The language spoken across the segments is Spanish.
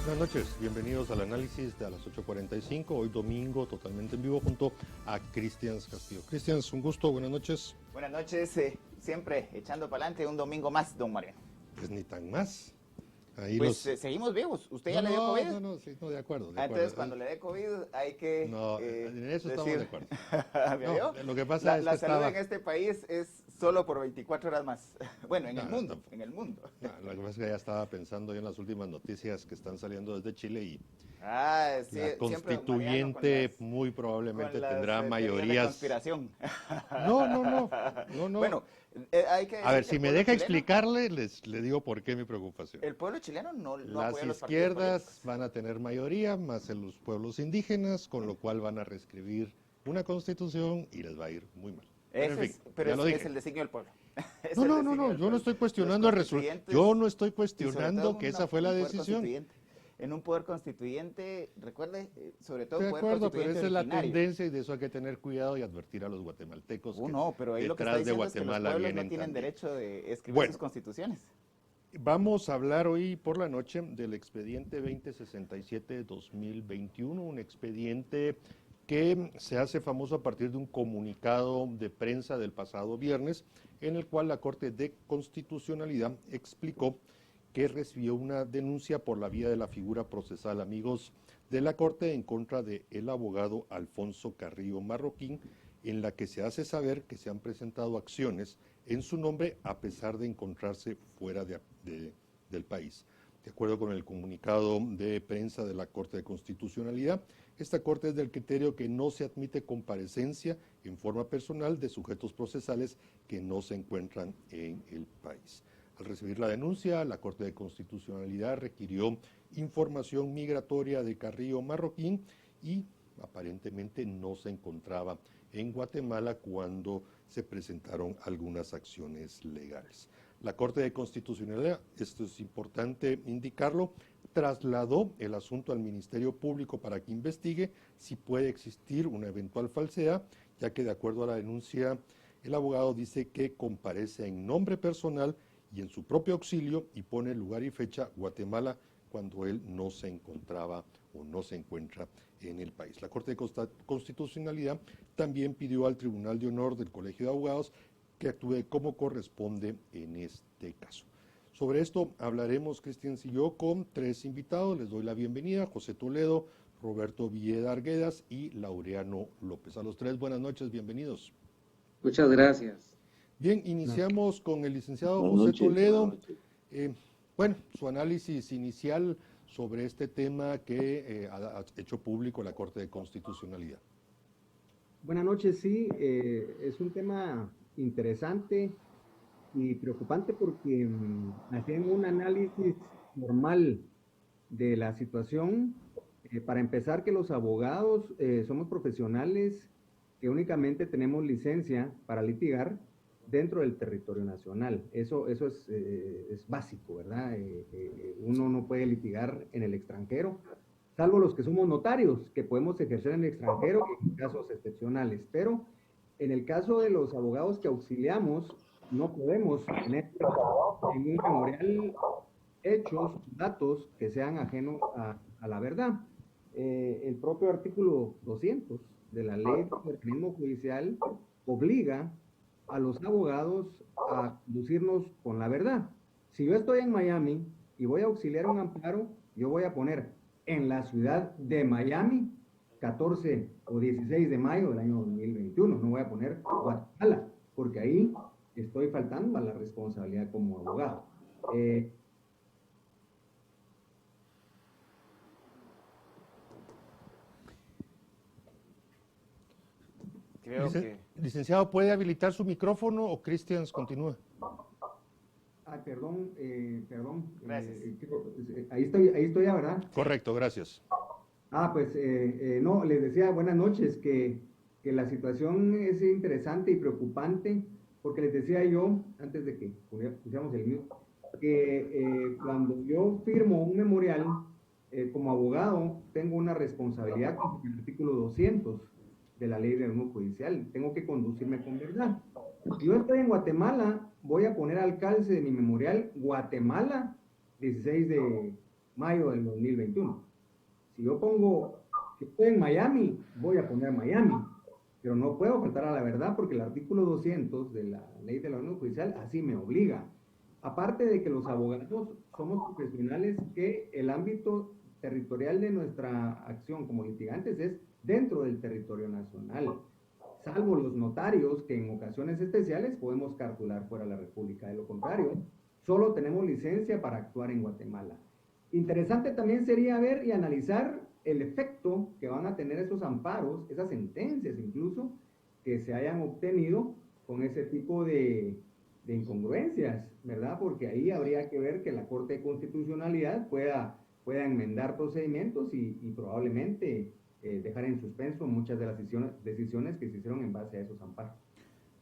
Buenas noches, bienvenidos al análisis de a las 8:45, hoy domingo, totalmente en vivo, junto a Cristian Castillo. Cristian, un gusto, buenas noches. Buenas noches, siempre echando para adelante un domingo más, don Mariano. Pues ni tan más. Ahí pues seguimos vivos. ¿Usted ya le dio COVID? Sí, de acuerdo. Entonces, cuando le dé COVID, hay que No, en eso estamos de acuerdo. No, lo que pasa es la que salud en este país es solo por 24 horas más. Bueno, en el mundo, tampoco. en el mundo. Lo que pasa es que ya estaba pensando yo en las últimas noticias que están saliendo desde Chile y Sí, la siempre, constituyente Mariano, muy probablemente con tendrá las teorías de mayorías. conspiración. No. Bueno, hay que A ver, decir que si el me pueblo deja chileno, explicarle, le digo por qué mi preocupación. el pueblo chileno no Las apoya a los partidos izquierdas políticos. van a tener mayoría, más en los pueblos indígenas, con lo cual van a reescribir una constitución y les va a ir muy mal. Pero en fin, ya lo dije. Es el designio del pueblo. No, yo no estoy cuestionando el resultado. Yo no estoy cuestionando que esa fue la decisión. En un poder constituyente, recuerde, sobre todo Estoy de poder acuerdo, pero constituyente esa es la originario. tendencia y de eso hay que tener cuidado y advertir a los guatemaltecos que No, pero ahí lo que está detrás de diciendo es que los Guatemala pueblos no vienen tienen también. derecho de escribir Bueno. sus constituciones. Vamos a hablar hoy por la noche del expediente 2067-2021, un expediente que se hace famoso a partir de un comunicado de prensa del pasado viernes, en el cual la Corte de Constitucionalidad explicó que recibió una denuncia por la vía de la figura procesal, amigos de la Corte, en contra del abogado Alfonso Carrillo Marroquín, en la que se hace saber que se han presentado acciones en su nombre a pesar de encontrarse fuera del país. De acuerdo con el comunicado de prensa de la Corte de Constitucionalidad, esta Corte es del criterio que no se admite comparecencia en forma personal de sujetos procesales que no se encuentran en el país. Al recibir la denuncia, la Corte de Constitucionalidad requirió información migratoria de Carrillo Marroquín y aparentemente no se encontraba en Guatemala cuando se presentaron algunas acciones legales. La Corte de Constitucionalidad, esto es importante indicarlo, trasladó el asunto al Ministerio Público para que investigue si puede existir una eventual falsedad, ya que de acuerdo a la denuncia, el abogado dice que comparece en nombre personal y en su propio auxilio y pone lugar y fecha Guatemala cuando él no se encontraba o no se encuentra en el país. La Corte de Constitucionalidad también pidió al Tribunal de Honor del Colegio de Abogados que actúe como corresponde en este caso. Sobre esto hablaremos, Cristian y yo, con tres invitados. Les doy la bienvenida: José Toledo, Roberto Villeda Arguedas y Laureano López. A los tres, buenas noches, bienvenidos. Muchas gracias. Bien, iniciamos con el licenciado José Toledo. Bueno, su análisis inicial sobre este tema que ha hecho público la Corte de Constitucionalidad. Buenas noches, sí, es un tema interesante y preocupante porque hacen un análisis normal de la situación. Para empezar, que los abogados somos profesionales que únicamente tenemos licencia para litigar dentro del territorio nacional. Eso es básico, ¿verdad? Uno no puede litigar en el extranjero, salvo los que somos notarios, que podemos ejercer en el extranjero en casos excepcionales. Pero en el caso de los abogados que auxiliamos, no podemos tener en un memorial hechos, datos que sean ajenos a la verdad. El propio artículo 200 de la ley del organismo judicial obliga a los abogados a conducirnos con la verdad. Si yo estoy en Miami y voy a auxiliar un amparo, yo voy a poner en la ciudad de Miami, 14 o 16 de mayo del año 2021, no voy a poner Guatemala, porque ahí estoy faltando a la responsabilidad como abogado. Licenciado, ¿puede habilitar su micrófono o Cristian continúa? Perdón. Gracias. Ahí estoy ya, ¿verdad? Correcto, gracias. Pues no, les decía buenas noches, que la situación es interesante y preocupante, porque les decía yo, antes de que pusiéramos el mío, que cuando yo firmo un memorial, como abogado, tengo una responsabilidad con el artículo 200 de la ley del organismo judicial, tengo que conducirme con verdad. Si yo estoy en Guatemala, voy a poner al calce de mi memorial Guatemala, 16 mayo del 2021. Si yo pongo que estoy en Miami, voy a poner Miami, pero no puedo faltar a la verdad porque el artículo 200 de la ley de la orden judicial así me obliga. Aparte de que los abogados somos profesionales que el ámbito territorial de nuestra acción como litigantes es dentro del territorio nacional, salvo los notarios que en ocasiones especiales podemos cartular fuera de la República. De lo contrario, solo tenemos licencia para actuar en Guatemala. Interesante también sería ver y analizar el efecto que van a tener esos amparos, esas sentencias incluso, que se hayan obtenido con ese tipo de incongruencias, ¿verdad? Porque ahí habría que ver que la Corte de Constitucionalidad pueda enmendar procedimientos y probablemente dejar en suspenso muchas de las decisiones que se hicieron en base a esos amparos.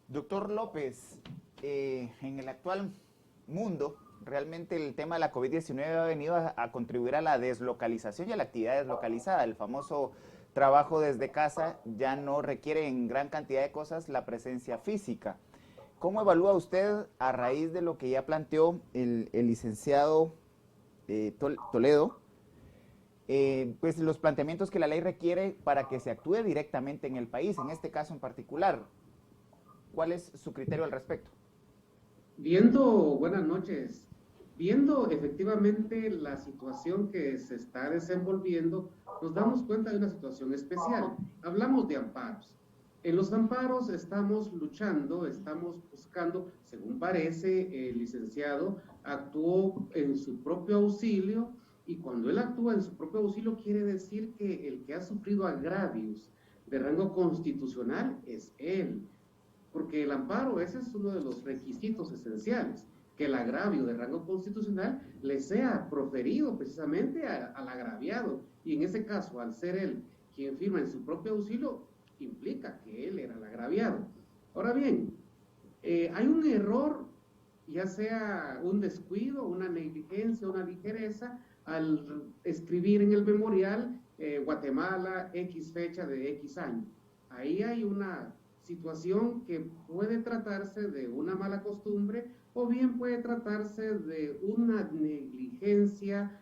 Doctor López, en el actual mundo, realmente el tema de la COVID-19 ha venido a contribuir a la deslocalización y a la actividad deslocalizada. El famoso trabajo desde casa ya no requiere en gran cantidad de cosas la presencia física. ¿Cómo evalúa usted, a raíz de lo que ya planteó el licenciado Toledo, pues los planteamientos que la ley requiere para que se actúe directamente en el país, en este caso en particular? ¿Cuál es su criterio al respecto? Buenas noches, viendo efectivamente la situación que se está desenvolviendo, nos damos cuenta de una situación especial. Hablamos de amparos. En los amparos estamos luchando, estamos buscando, según parece, el licenciado actuó en su propio auxilio, y cuando él actúa en su propio auxilio quiere decir que el que ha sufrido agravios de rango constitucional es él, porque el amparo, ese es uno de los requisitos esenciales, que el agravio de rango constitucional le sea proferido precisamente al agraviado, y en ese caso, al ser él quien firma en su propio auxilio, implica que él era el agraviado. Ahora bien, hay un error, ya sea un descuido, una negligencia, una ligereza, al escribir en el memorial Guatemala, X fecha de X año. Ahí hay una situación que puede tratarse de una mala costumbre o bien puede tratarse de una negligencia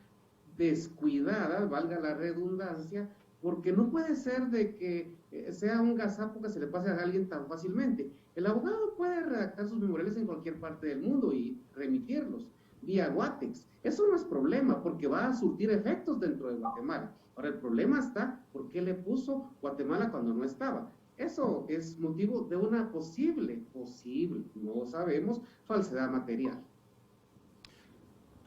descuidada, valga la redundancia, porque no puede ser de que sea un gazapo que se le pase a alguien tan fácilmente. El abogado puede redactar sus memoriales en cualquier parte del mundo y remitirlos vía Guatex. Eso no es problema, porque va a surtir efectos dentro de Guatemala. Ahora, el problema está por qué le puso Guatemala cuando no estaba. Eso es motivo de una posible, no sabemos, falsedad material.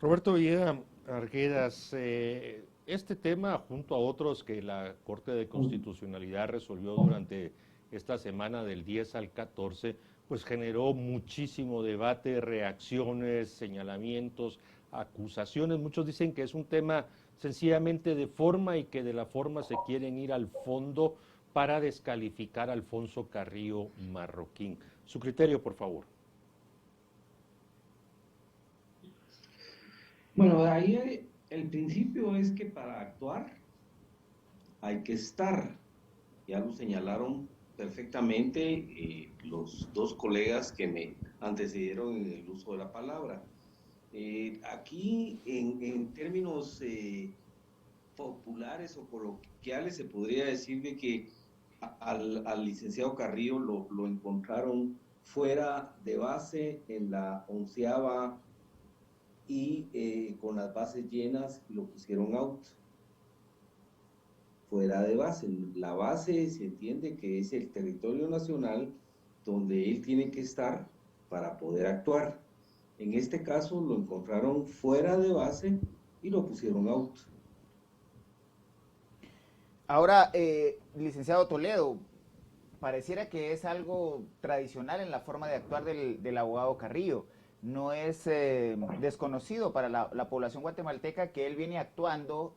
Roberto Villeda Arguedas, este tema, junto a otros que la Corte de Constitucionalidad resolvió durante esta semana del 10 al 14, pues generó muchísimo debate, reacciones, señalamientos, acusaciones. Muchos dicen que es un tema sencillamente de forma y que de la forma se quieren ir al fondo para descalificar a Alfonso Carrillo Marroquín. Su criterio, por favor. Bueno, de ahí el principio es que para actuar hay que estar. Ya lo señalaron perfectamente los dos colegas que me antecedieron en el uso de la palabra. Aquí, en términos populares o coloquiales, se podría decir de que al licenciado Carrillo lo encontraron fuera de base en la 11ª y con las bases llenas lo pusieron out. Fuera de base. La base se entiende que es el territorio nacional donde él tiene que estar para poder actuar. En este caso lo encontraron fuera de base y lo pusieron out. Ahora, licenciado Toledo, pareciera que es algo tradicional en la forma de actuar del abogado Carrillo. No es desconocido para la población guatemalteca que él viene actuando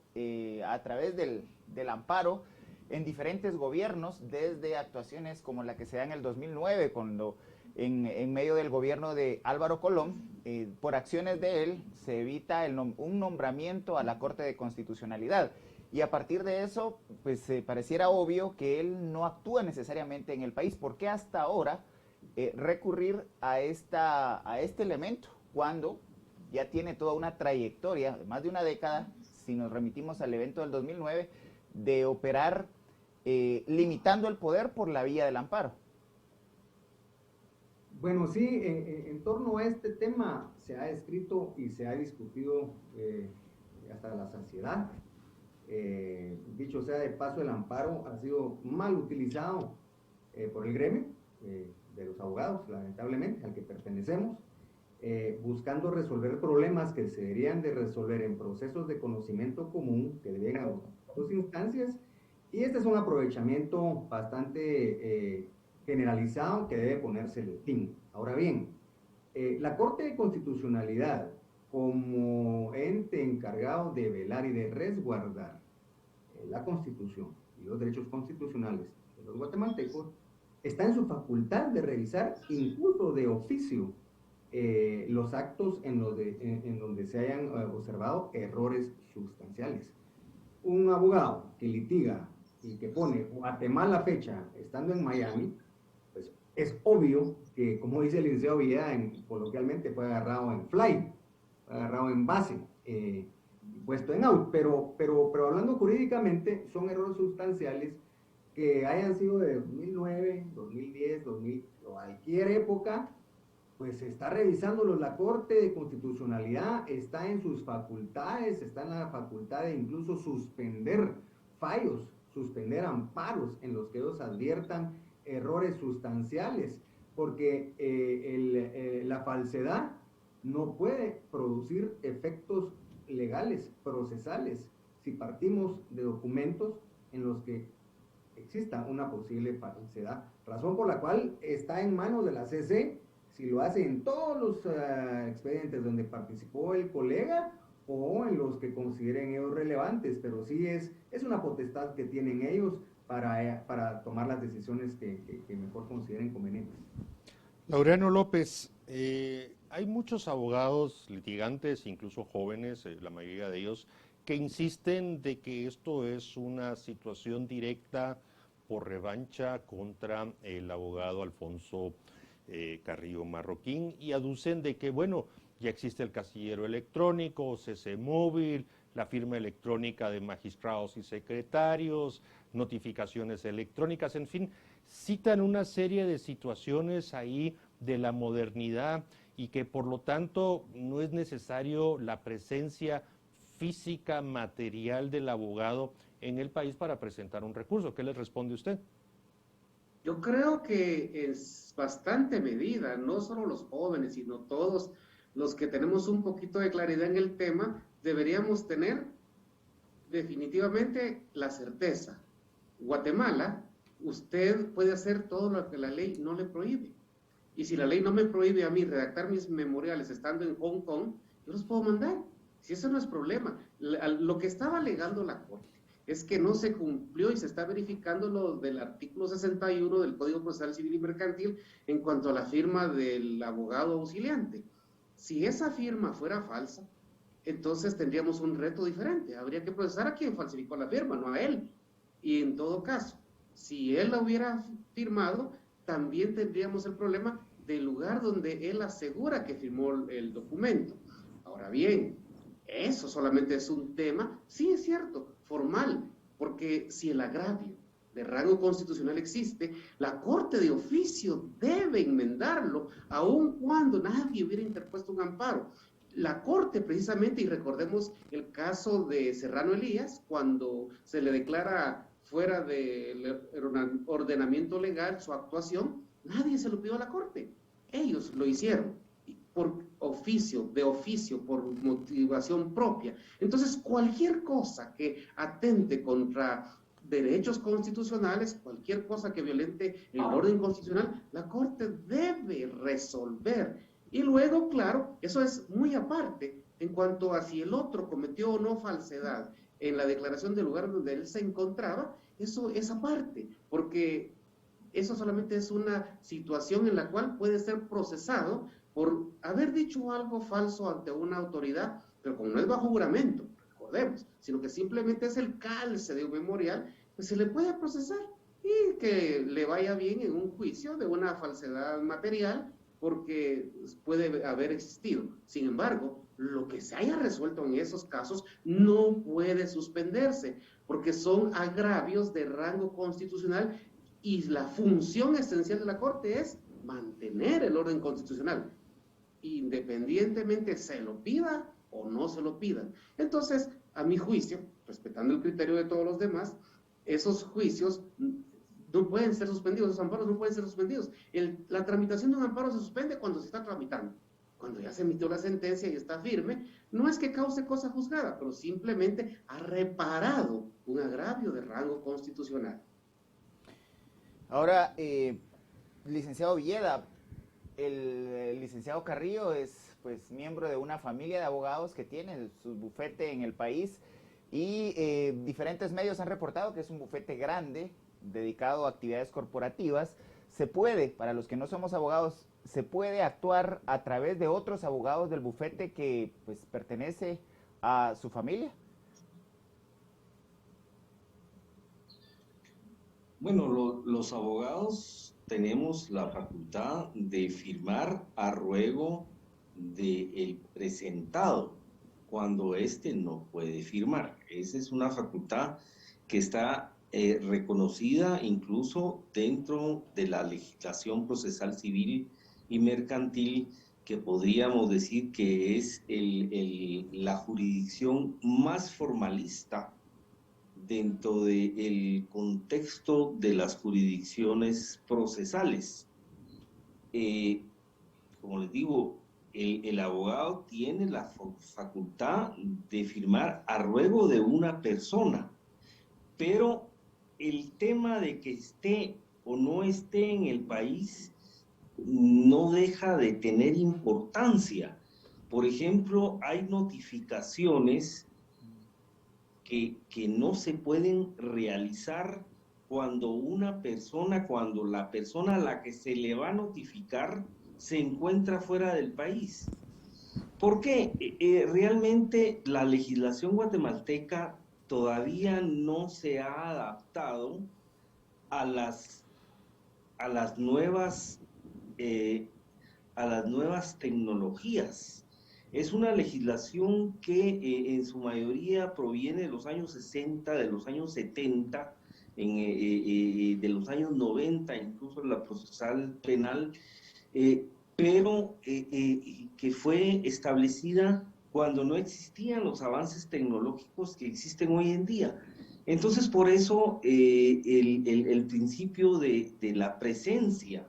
a través del amparo en diferentes gobiernos, desde actuaciones como la que se da en el 2009, cuando en medio del gobierno de Álvaro Colón, por acciones de él, se evita un nombramiento a la Corte de Constitucionalidad. Y a partir de eso, pues pareciera obvio que él no actúa necesariamente en el país. ¿Por qué hasta ahora recurrir a este elemento cuando ya tiene toda una trayectoria de más de una década si nos remitimos al evento del 2009, de operar limitando el poder por la vía del amparo. Bueno, sí, en torno a este tema se ha escrito y se ha discutido hasta la saciedad. Dicho sea de paso, el amparo ha sido mal utilizado por el gremio de los abogados, lamentablemente, al que pertenecemos, buscando resolver problemas que se deberían de resolver en procesos de conocimiento común que deben haber dos instancias, y este es un aprovechamiento bastante generalizado que debe ponerse el fin. Ahora bien, la Corte de Constitucionalidad, como ente encargado de velar y de resguardar la Constitución y los derechos constitucionales de los guatemaltecos, está en su facultad de revisar, incluso de oficio, los actos en donde se hayan observado errores sustanciales. Un abogado que litiga y que pone Guatemala fecha estando en Miami, pues es obvio que, como dice el licenciado Villeda, coloquialmente fue agarrado en fly, fue agarrado en base, puesto en out, pero hablando jurídicamente son errores sustanciales que hayan sido de 2009, 2010, 2000, o cualquier época, pues está revisándolos la Corte de Constitucionalidad, está en sus facultades, está en la facultad de incluso suspender fallos, suspender amparos en los que ellos adviertan errores sustanciales, porque la falsedad no puede producir efectos legales, procesales, si partimos de documentos en los que exista una posible falsedad, razón por la cual está en manos de la CC si lo hace en todos los expedientes donde participó el colega o en los que consideren ellos relevantes, pero sí es una potestad que tienen ellos para tomar las decisiones que mejor consideren convenientes. Laureano López, hay muchos abogados litigantes, incluso jóvenes, la mayoría de ellos, que insisten de que esto es una situación directa por revancha contra el abogado Alfonso Carrillo Marroquín, y aducen de que, bueno, ya existe el casillero electrónico, CC móvil, la firma electrónica de magistrados y secretarios, notificaciones electrónicas, en fin, citan una serie de situaciones ahí de la modernidad y que por lo tanto no es necesario la presencia física, material del abogado en el país para presentar un recurso. ¿Qué le responde usted? Yo creo que es bastante medida, no solo los jóvenes, sino todos los que tenemos un poquito de claridad en el tema, deberíamos tener definitivamente la certeza. Guatemala, usted puede hacer todo lo que la ley no le prohíbe. Y si la ley no me prohíbe a mí redactar mis memoriales estando en Hong Kong, yo los puedo mandar. Si eso no es problema. Lo que estaba alegando la Corte es que no se cumplió y se está verificando lo del artículo 61 del Código Procesal Civil y Mercantil en cuanto a la firma del abogado auxiliante. Si esa firma fuera falsa, entonces tendríamos un reto diferente. Habría que procesar a quien falsificó la firma, no a él. Y en todo caso, si él la hubiera firmado, también tendríamos el problema del lugar donde él asegura que firmó el documento. Ahora bien, eso solamente es un tema, sí es cierto, formal, porque si el agravio de rango constitucional existe, la Corte de oficio debe enmendarlo, aun cuando nadie hubiera interpuesto un amparo. La Corte precisamente, y recordemos el caso de Serrano Elías, cuando se le declara fuera del ordenamiento legal su actuación, nadie se lo pidió a la Corte, ellos lo hicieron por oficio, por motivación propia. Entonces, cualquier cosa que atente contra derechos constitucionales, cualquier cosa que violente el orden constitucional, la Corte debe resolver. Y luego, claro, eso es muy aparte en cuanto a si el otro cometió o no falsedad en la declaración del lugar donde él se encontraba, eso es aparte, porque eso solamente es una situación en la cual puede ser procesado por haber dicho algo falso ante una autoridad, pero como no es bajo juramento, recordemos, sino que simplemente es el calce de un memorial, pues se le puede procesar y que le vaya bien en un juicio de una falsedad material, porque puede haber existido. Sin embargo, lo que se haya resuelto en esos casos no puede suspenderse, porque son agravios de rango constitucional y la función esencial de la Corte es mantener el orden constitucional, independientemente se lo pida o no se lo pidan. Entonces, a mi juicio, respetando el criterio de todos los demás, esos juicios no pueden ser suspendidos, los amparos no pueden ser suspendidos. La tramitación de un amparo se suspende cuando se está tramitando. Cuando ya se emitió la sentencia y está firme, no es que cause cosa juzgada, pero simplemente ha reparado un agravio de rango constitucional. Ahora, licenciado Villeda, el licenciado Carrillo es pues miembro de una familia de abogados que tiene su bufete en el país y diferentes medios han reportado que es un bufete grande dedicado a actividades corporativas. Se puede, para los que no somos abogados, se puede actuar a través de otros abogados del bufete que pues pertenece a su familia. Bueno, los abogados tenemos la facultad de firmar a ruego del presentado cuando éste no puede firmar. Esa es una facultad que está reconocida incluso dentro de la legislación procesal civil y mercantil, que podríamos decir que es la jurisdicción más formalista dentro del contexto de las jurisdicciones procesales. Como les digo, el abogado tiene la facultad de firmar a ruego de una persona, pero el tema de que esté o no esté en el país no deja de tener importancia. Por ejemplo, hay notificaciones que no se pueden realizar cuando la persona a la que se le va a notificar se encuentra fuera del país. ¿Por qué? Realmente la legislación guatemalteca todavía no se ha adaptado a las nuevas tecnologías. Es una legislación que en su mayoría proviene de los años 60, de los años 70, de los años 90, incluso la procesal penal, pero que fue establecida cuando no existían los avances tecnológicos que existen hoy en día. Entonces, por eso el principio de la presencia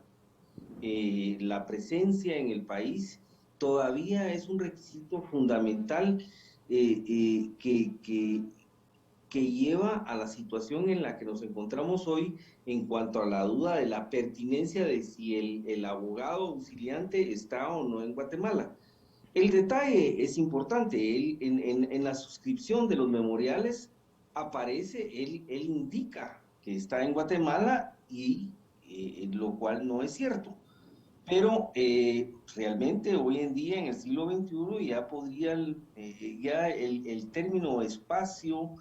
en el país todavía es un requisito fundamental que lleva a la situación en la que nos encontramos hoy en cuanto a la duda de la pertinencia de si el abogado auxiliante está o no en Guatemala. El detalle es importante, en la suscripción de los memoriales aparece, él indica que está en Guatemala y lo cual no es cierto. Pero realmente hoy en día, en el siglo XXI, ya podría, ya el término espacio,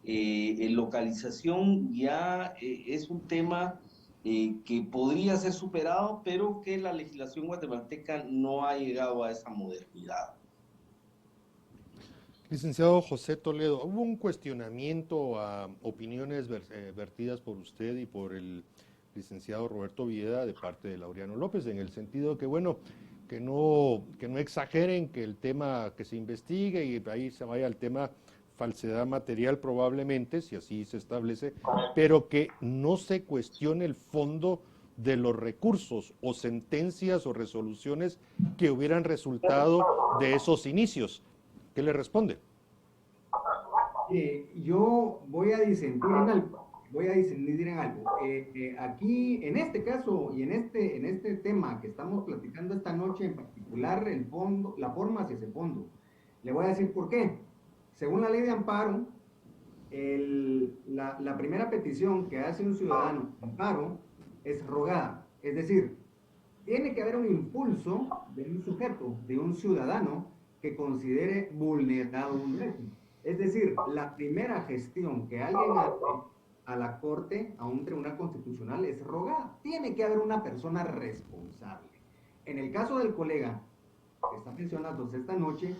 localización, ya es un tema que podría ser superado, pero que la legislación guatemalteca no ha llegado a esa modernidad. Licenciado José Toledo, hubo un cuestionamiento a opiniones vertidas por usted y por el licenciado Roberto Villeda de parte de Laureano López, en el sentido que, bueno, que no exageren, que el tema que se investigue y ahí se vaya al tema falsedad material probablemente, si así se establece, pero que no se cuestione el fondo de los recursos o sentencias o resoluciones que hubieran resultado de esos inicios. ¿Qué le responde? Yo voy a disentir en algo. Aquí, en este caso y en este tema que estamos platicando esta noche en particular, el fondo, la forma hacia ese fondo. Le voy a decir por qué. Según la ley de amparo, la primera petición que hace un ciudadano de amparo es rogada. Es decir, tiene que haber un impulso de un sujeto, de un ciudadano, que considere vulnerado un derecho. Es decir, la primera gestión que alguien hace a la Corte, a un tribunal constitucional, es rogada. Tiene que haber una persona responsable. En el caso del colega que está mencionando esta noche,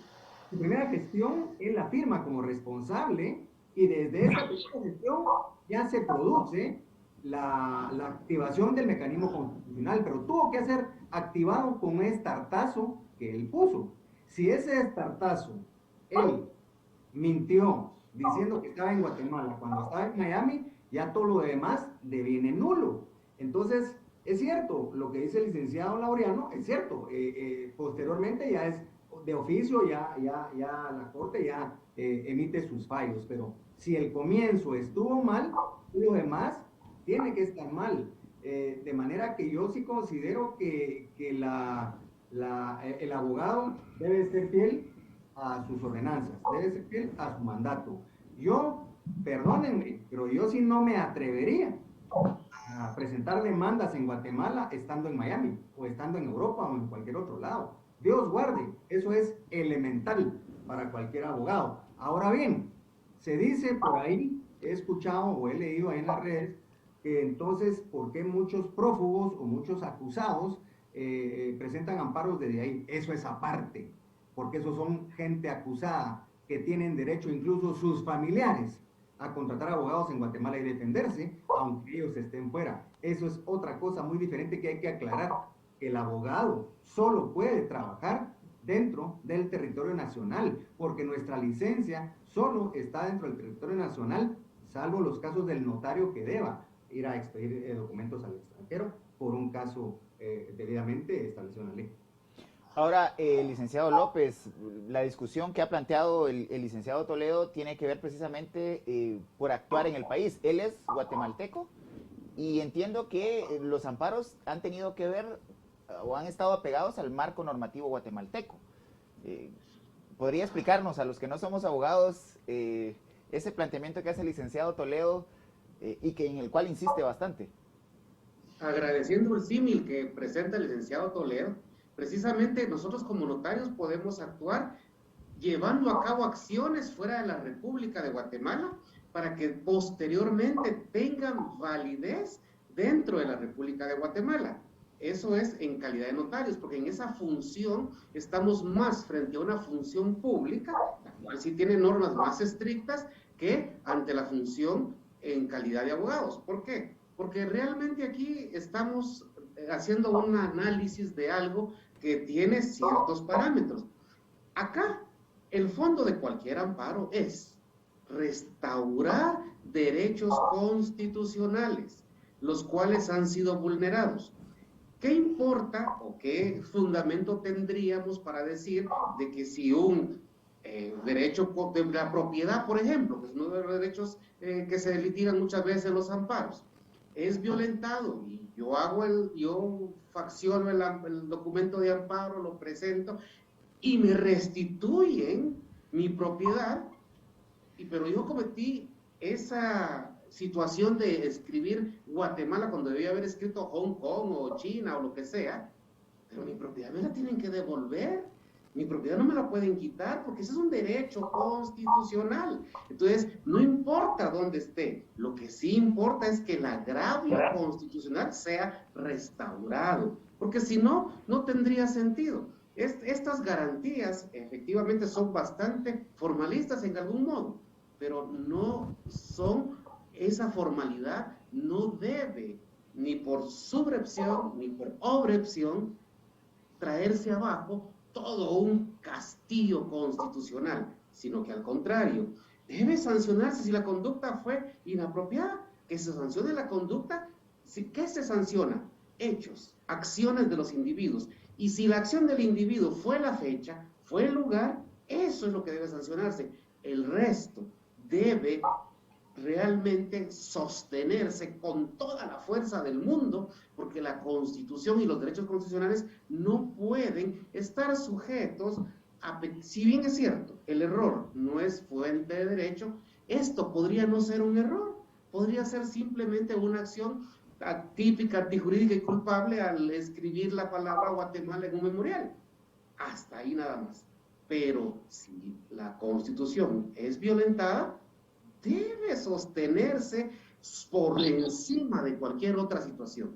su primera gestión, él la firma como responsable y desde esa primera gestión ya se produce la activación del mecanismo constitucional, pero tuvo que ser activado con un estartazo que él puso. Si ese estartazo, él mintió diciendo que estaba en Guatemala cuando estaba en Miami, ya todo lo demás deviene nulo. Entonces, es cierto, lo que dice el licenciado Laureano, es cierto, posteriormente ya es de oficio, ya la Corte ya emite sus fallos, pero si el comienzo estuvo mal, lo demás tiene que estar mal. De manera que yo sí considero que el abogado debe ser fiel a sus ordenanzas, debe ser fiel a su mandato. Yo, perdónenme, pero yo sí no me atrevería a presentar demandas en Guatemala estando en Miami, o estando en Europa, o en cualquier otro lado. Dios guarde, eso es elemental para cualquier abogado. Ahora bien, se dice por ahí, he escuchado o he leído ahí en las redes, que entonces, ¿por qué muchos prófugos o muchos acusados presentan amparos desde ahí? Eso es aparte, porque esos son gente acusada que tienen derecho, incluso sus familiares, a contratar abogados en Guatemala y defenderse, aunque ellos estén fuera. Eso es otra cosa muy diferente que hay que aclarar, que el abogado solo puede trabajar dentro del territorio nacional, porque nuestra licencia solo está dentro del territorio nacional, salvo los casos del notario que deba ir a expedir documentos al extranjero por un caso debidamente establecido en la ley. Ahora, licenciado López, la discusión que ha planteado el licenciado Toledo tiene que ver precisamente por actuar en el país. Él es guatemalteco y entiendo que los amparos han tenido que ver o han estado apegados al marco normativo guatemalteco. ¿Podría explicarnos a los que no somos abogados ese planteamiento que hace el licenciado Toledo y que en el cual insiste bastante? Agradeciendo el símil que presenta el licenciado Toledo, precisamente nosotros como notarios podemos actuar llevando a cabo acciones fuera de la República de Guatemala para que posteriormente tengan validez dentro de la República de Guatemala. Eso es en calidad de notarios, porque en esa función estamos más frente a una función pública, la cual sí tiene normas más estrictas que ante la función en calidad de abogados. ¿Por qué? Porque realmente aquí estamos haciendo un análisis de algo que tiene ciertos parámetros. Acá, el fondo de cualquier amparo es restaurar derechos constitucionales, los cuales han sido vulnerados. ¿Qué importa o qué fundamento tendríamos para decir de que si un derecho de la propiedad, por ejemplo, que es uno de los derechos que se litigan muchas veces en los amparos, es violentado y yo facciono el documento de amparo, lo presento y me restituyen mi propiedad, pero yo cometí esa situación de escribir Guatemala cuando debía haber escrito Hong Kong o China o lo que sea, pero mi propiedad me la tienen que devolver. Mi propiedad no me la pueden quitar porque ese es un derecho constitucional. Entonces, no importa dónde esté, lo que sí importa es que el agravio constitucional sea restaurado, porque si no, no tendría sentido. Estas garantías efectivamente son bastante formalistas en algún modo, pero no son, esa formalidad no debe, ni por subrepción, ni por obrepción, traerse abajo todo un castillo constitucional, sino que al contrario, debe sancionarse si la conducta fue inapropiada, que se sancione la conducta. ¿Qué se sanciona? Hechos, acciones de los individuos. Y si la acción del individuo fue la fecha, fue el lugar, eso es lo que debe sancionarse. El resto debe realmente sostenerse con toda la fuerza del mundo, porque la Constitución y los derechos constitucionales no pueden estar sujetos a, si bien es cierto, el error no es fuente de derecho, esto podría no ser un error, podría ser simplemente una acción típica, antijurídica y culpable al escribir la palabra Guatemala en un memorial. Hasta ahí nada más. Pero si la Constitución es violentada, debe sostenerse por encima de cualquier otra situación.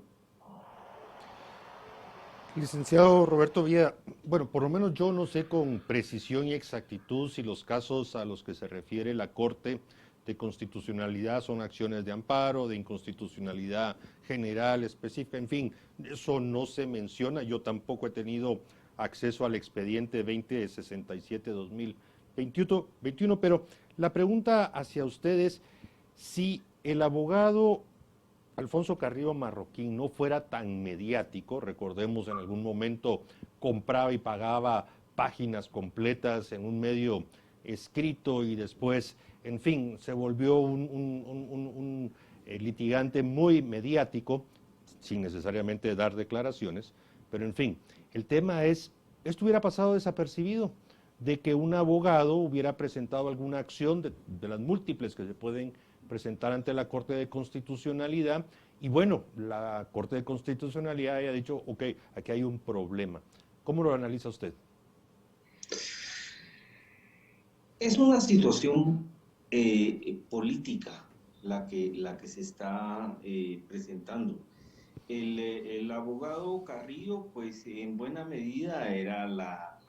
Licenciado Roberto Villa, bueno, por lo menos yo no sé con precisión y exactitud si los casos a los que se refiere la Corte de Constitucionalidad son acciones de amparo, de inconstitucionalidad general, específica, en fin, eso no se menciona. Yo tampoco he tenido acceso al expediente 2067-2021, pero la pregunta hacia ustedes, si el abogado Alfonso Carrillo Marroquín no fuera tan mediático, recordemos en algún momento compraba y pagaba páginas completas en un medio escrito y después, en fin, se volvió un litigante muy mediático, sin necesariamente dar declaraciones, pero en fin, el tema es, esto hubiera pasado desapercibido, de que un abogado hubiera presentado alguna acción de las múltiples que se pueden presentar ante la Corte de Constitucionalidad y bueno, la Corte de Constitucionalidad haya dicho, ok, aquí hay un problema. ¿Cómo lo analiza usted? Es una situación política la que se está presentando. El abogado Carrillo, pues en buena medida era la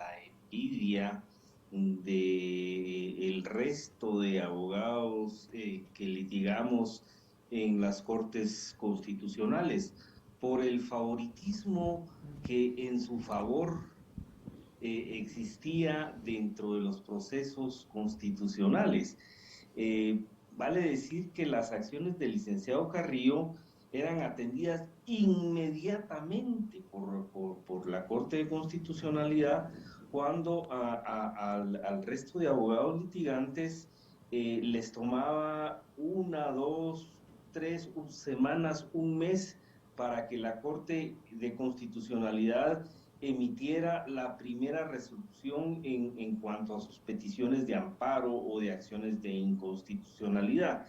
envidia de el resto de abogados que litigamos en las cortes constitucionales por el favoritismo que en su favor existía dentro de los procesos constitucionales. Vale decir que las acciones del licenciado Carrillo eran atendidas inmediatamente por la Corte de Constitucionalidad cuando al resto de abogados litigantes les tomaba 1, 2, 3 semanas, un mes para que la Corte de Constitucionalidad emitiera la primera resolución en cuanto a sus peticiones de amparo o de acciones de inconstitucionalidad.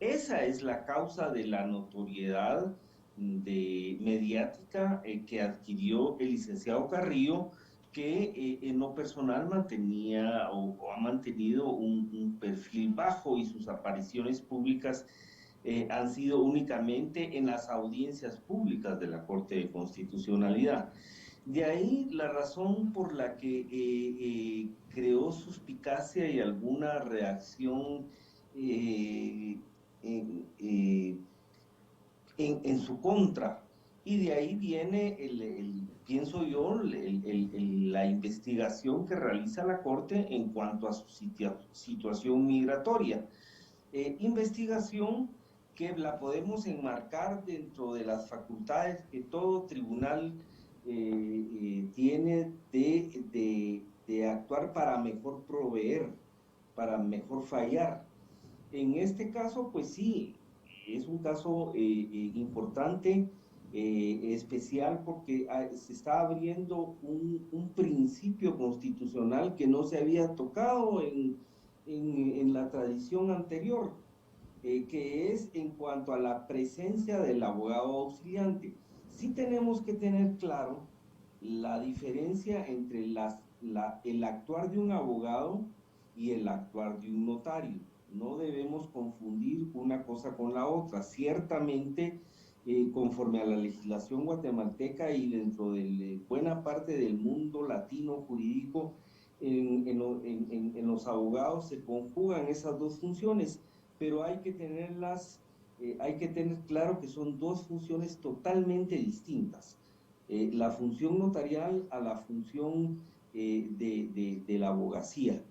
Esa es la causa de la notoriedad mediática que adquirió el licenciado Carrillo, que en lo personal mantenía o ha mantenido un perfil bajo y sus apariciones públicas han sido únicamente en las audiencias públicas de la Corte de Constitucionalidad. De ahí la razón por la que creó suspicacia y alguna reacción en su contra. Y de ahí viene, pienso yo, la investigación que realiza la Corte en cuanto a su situación migratoria. Investigación que la podemos enmarcar dentro de las facultades que todo tribunal tiene de actuar para mejor proveer, para mejor fallar. En este caso, pues sí, es un caso importante, especial, porque se está abriendo un principio constitucional que no se había tocado en la tradición anterior, que es en cuanto a la presencia del abogado auxiliante. Sí tenemos que tener claro la diferencia entre el actuar de un abogado y el actuar de un notario. No debemos confundir una cosa con la otra. Ciertamente, conforme a la legislación guatemalteca y dentro de buena parte del mundo latino jurídico, en los abogados se conjugan esas dos funciones, pero hay que tener claro que son dos funciones totalmente distintas. La función notarial a la función de la abogacía.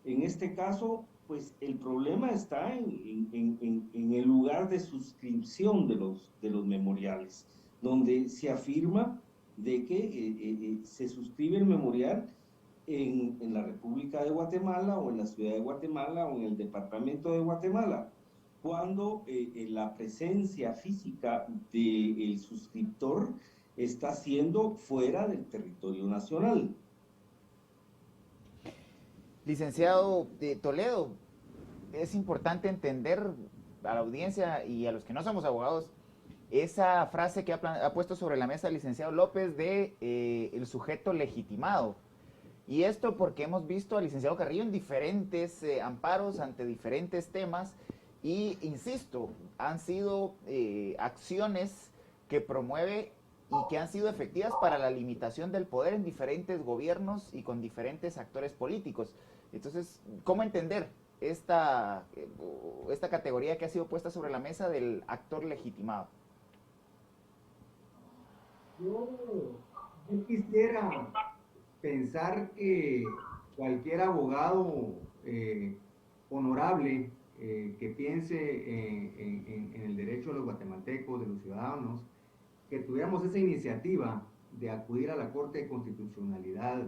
En este caso, pues el problema está en el lugar de suscripción de los memoriales, donde se afirma de que se suscribe el memorial en la República de Guatemala o en la ciudad de Guatemala o en el departamento de Guatemala, cuando la presencia física del suscriptor está siendo fuera del territorio nacional. Licenciado Toledo, es importante entender a la audiencia y a los que no somos abogados esa frase que ha puesto sobre la mesa el licenciado López de el sujeto legitimado. Y esto porque hemos visto al licenciado Carrillo en diferentes amparos ante diferentes temas y, insisto, han sido acciones que promueve y que han sido efectivas para la limitación del poder en diferentes gobiernos y con diferentes actores políticos. Entonces, ¿cómo entender esta categoría que ha sido puesta sobre la mesa del actor legitimado? Yo quisiera pensar que cualquier abogado honorable que piense en el derecho de los guatemaltecos, de los ciudadanos, que tuviéramos esa iniciativa de acudir a la Corte de Constitucionalidad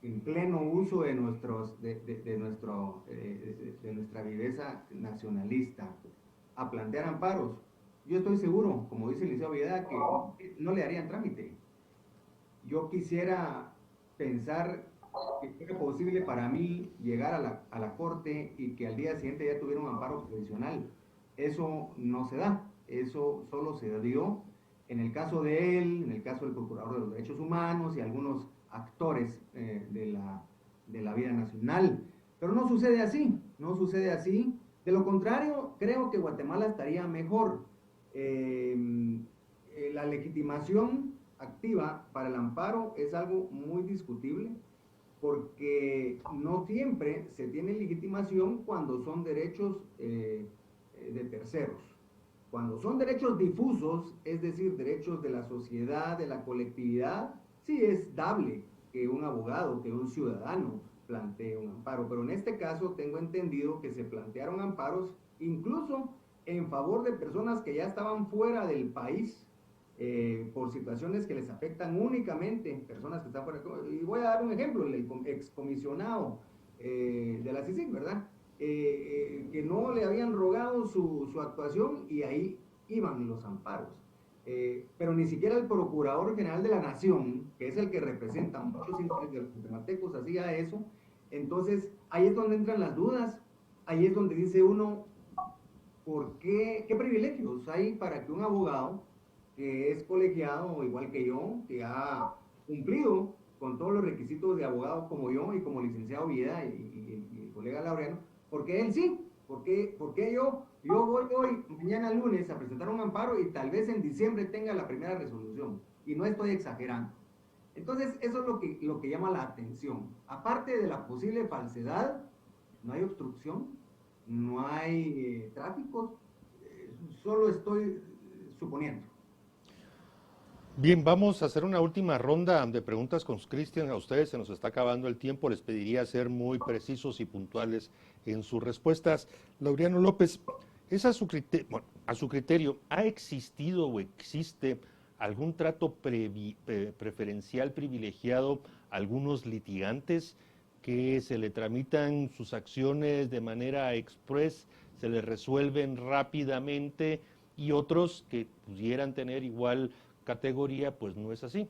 en pleno uso de nuestra viveza nacionalista, a plantear amparos. Yo estoy seguro, como dice el licenciado Villeda, que no le darían trámite. Yo quisiera pensar que fuera posible para mí llegar a la corte y que al día siguiente ya tuviera un amparo provisional. Eso no se da, eso solo se dio en el caso de él, en el caso del Procurador de los Derechos Humanos y algunos actores de la vida nacional. Pero no sucede así, no sucede así. De lo contrario, creo que Guatemala estaría mejor. La legitimación activa para el amparo es algo muy discutible porque no siempre se tiene legitimación cuando son derechos de terceros. Cuando son derechos difusos, es decir, derechos de la sociedad, de la colectividad, sí es dable que un abogado, que un ciudadano plantee un amparo, pero en este caso tengo entendido que se plantearon amparos incluso en favor de personas que ya estaban fuera del país por situaciones que les afectan únicamente, personas que están fuera. Y voy a dar un ejemplo, el excomisionado de la CICIG, ¿verdad? Que no le habían rogado su actuación y ahí iban los amparos. Pero ni siquiera el Procurador General de la Nación, que es el que representa a muchos intereses de los guatemaltecos, hacía eso. Entonces, ahí es donde entran las dudas, ahí es donde dice uno, ¿por qué privilegios hay para que un abogado que es colegiado igual que yo, que ha cumplido con todos los requisitos de abogado como yo y como licenciado Villeda y el colega Laureano, porque él sí? ¿Por qué yo voy hoy, mañana lunes, a presentar un amparo y tal vez en diciembre tenga la primera resolución? Y no estoy exagerando. Entonces, eso es lo que llama la atención. Aparte de la posible falsedad, no hay obstrucción, no hay tráficos, solo estoy suponiendo. Bien, vamos a hacer una última ronda de preguntas con Cristian. A ustedes se nos está acabando el tiempo. Les pediría ser muy precisos y puntuales en sus respuestas. Laureano López, ¿es a su criterio, ha existido o existe algún trato preferencial privilegiado a algunos litigantes que se le tramitan sus acciones de manera express, se les resuelven rápidamente y otros que pudieran tener igual categoría, pues no es así?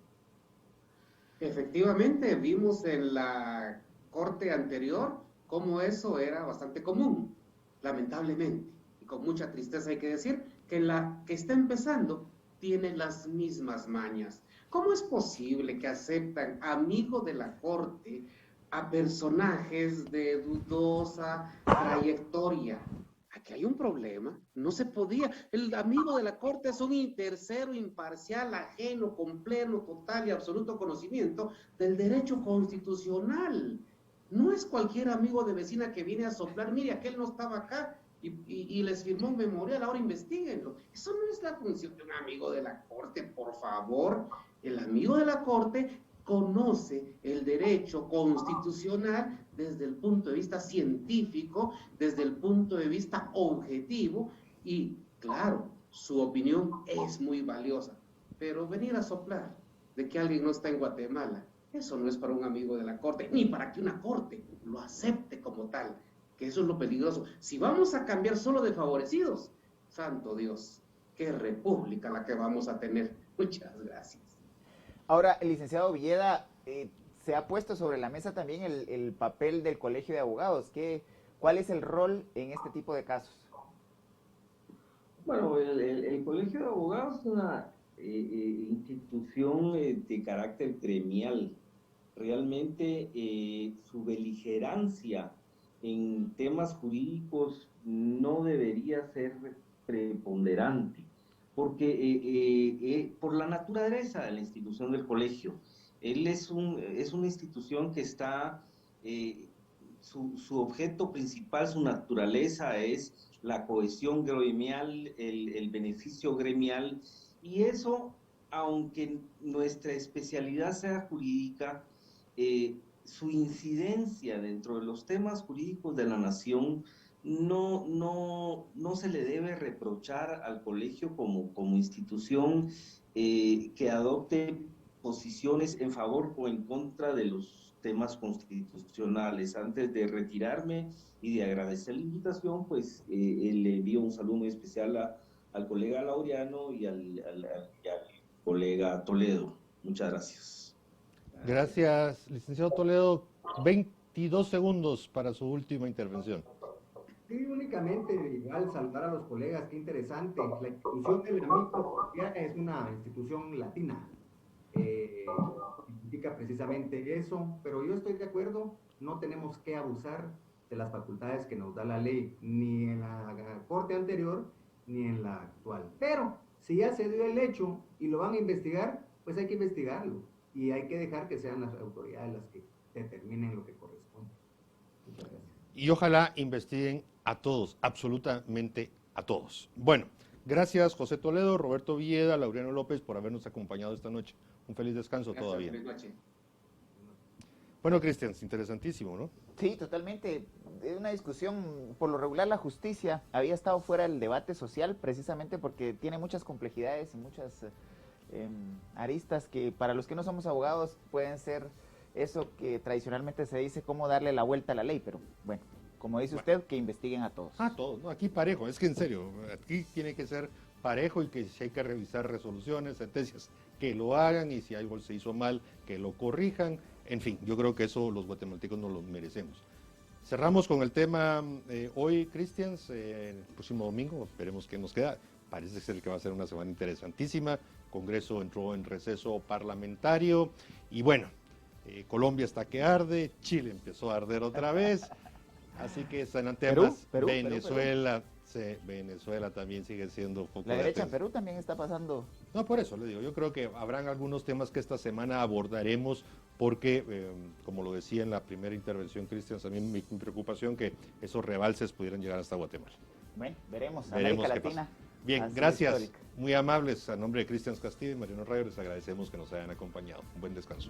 Efectivamente, vimos en la corte anterior cómo eso era bastante común, lamentablemente, y con mucha tristeza hay que decir que la que está empezando tiene las mismas mañas. ¿Cómo es posible que aceptan amigo de la corte a personajes de dudosa trayectoria? Aquí hay un problema, no se podía. El amigo de la corte es un tercero imparcial, ajeno, con pleno, total y absoluto conocimiento del derecho constitucional. No es cualquier amigo de vecina que viene a soplar, mire, aquel no estaba acá y les firmó un memorial, ahora investiguenlo. Eso no es la función de un amigo de la corte, por favor. El amigo de la corte conoce el derecho constitucional desde el punto de vista científico, desde el punto de vista objetivo y, claro, su opinión es muy valiosa. Pero venir a soplar de que alguien no está en Guatemala, eso no es para un amigo de la corte, ni para que una corte lo acepte como tal, que eso es lo peligroso. Si vamos a cambiar solo de favorecidos, santo Dios, qué república la que vamos a tener. Muchas gracias. Ahora, el licenciado Villeda, se ha puesto sobre la mesa también el papel del Colegio de Abogados. ¿Cuál es el rol en este tipo de casos? Bueno, el Colegio de Abogados es una institución de carácter gremial. Realmente su beligerancia en temas jurídicos no debería ser preponderante. porque por la naturaleza de la institución del colegio. Él es una institución que está, su objeto principal, su naturaleza es la cohesión gremial, el beneficio gremial, y eso, aunque nuestra especialidad sea jurídica, su incidencia dentro de los temas jurídicos de la nación no se le debe reprochar al colegio como institución que adopte posiciones en favor o en contra de los temas constitucionales. Antes de retirarme y de agradecer la invitación, pues le envío un saludo muy especial al colega Laureano y al colega Toledo. Muchas gracias. Gracias, licenciado Toledo. 22 segundos para su última intervención. Sí, únicamente igual saludar a los colegas, qué interesante. La institución de la microcolombiana es una institución latina. Significa precisamente eso, pero yo estoy de acuerdo, no tenemos que abusar de las facultades que nos da la ley, ni en la corte anterior, ni en la actual. Pero si ya se dio el hecho y lo van a investigar, pues hay que investigarlo y hay que dejar que sean las autoridades las que determinen lo que corresponde. Muchas gracias. Y ojalá investiguen a todos, absolutamente a todos. Bueno, gracias José Toledo, Roberto Villeda, Laureano López por habernos acompañado esta noche. Un feliz descanso todavía. Feliz noche. Bueno, Cristian, es interesantísimo, ¿no? Sí, totalmente. Es una discusión, por lo regular la justicia había estado fuera del debate social precisamente porque tiene muchas complejidades y muchas aristas que para los que no somos abogados pueden ser eso que tradicionalmente se dice cómo darle la vuelta a la ley, pero bueno, como dice usted, que investiguen a todos. A todos, ¿no? Aquí parejo, es que en serio, aquí tiene que ser parejo y que si hay que revisar resoluciones, sentencias, que lo hagan y si algo se hizo mal, que lo corrijan. En fin, yo creo que eso los guatemaltecos nos lo merecemos. Cerramos con el tema hoy, Cristians, el próximo domingo, veremos qué nos queda. Parece ser que va a ser una semana interesantísima. Congreso entró en receso parlamentario y bueno, Colombia está que arde, Chile empezó a arder otra vez, así que están en temas. Perú, Venezuela, sí, Venezuela también sigue siendo foco La de derecha en atención. Perú también está pasando. No, por eso le digo, yo creo que habrán algunos temas que esta semana abordaremos porque, como lo decía en la primera intervención, Cristian, también mi preocupación que esos rebalses pudieran llegar hasta Guatemala. Bueno, veremos. Veremos América qué Latina. pasa. Bien, ha sido gracias. histórica. Muy amables. A nombre de Cristian Castillo y Mariano Rayo les agradecemos que nos hayan acompañado. Un buen descanso.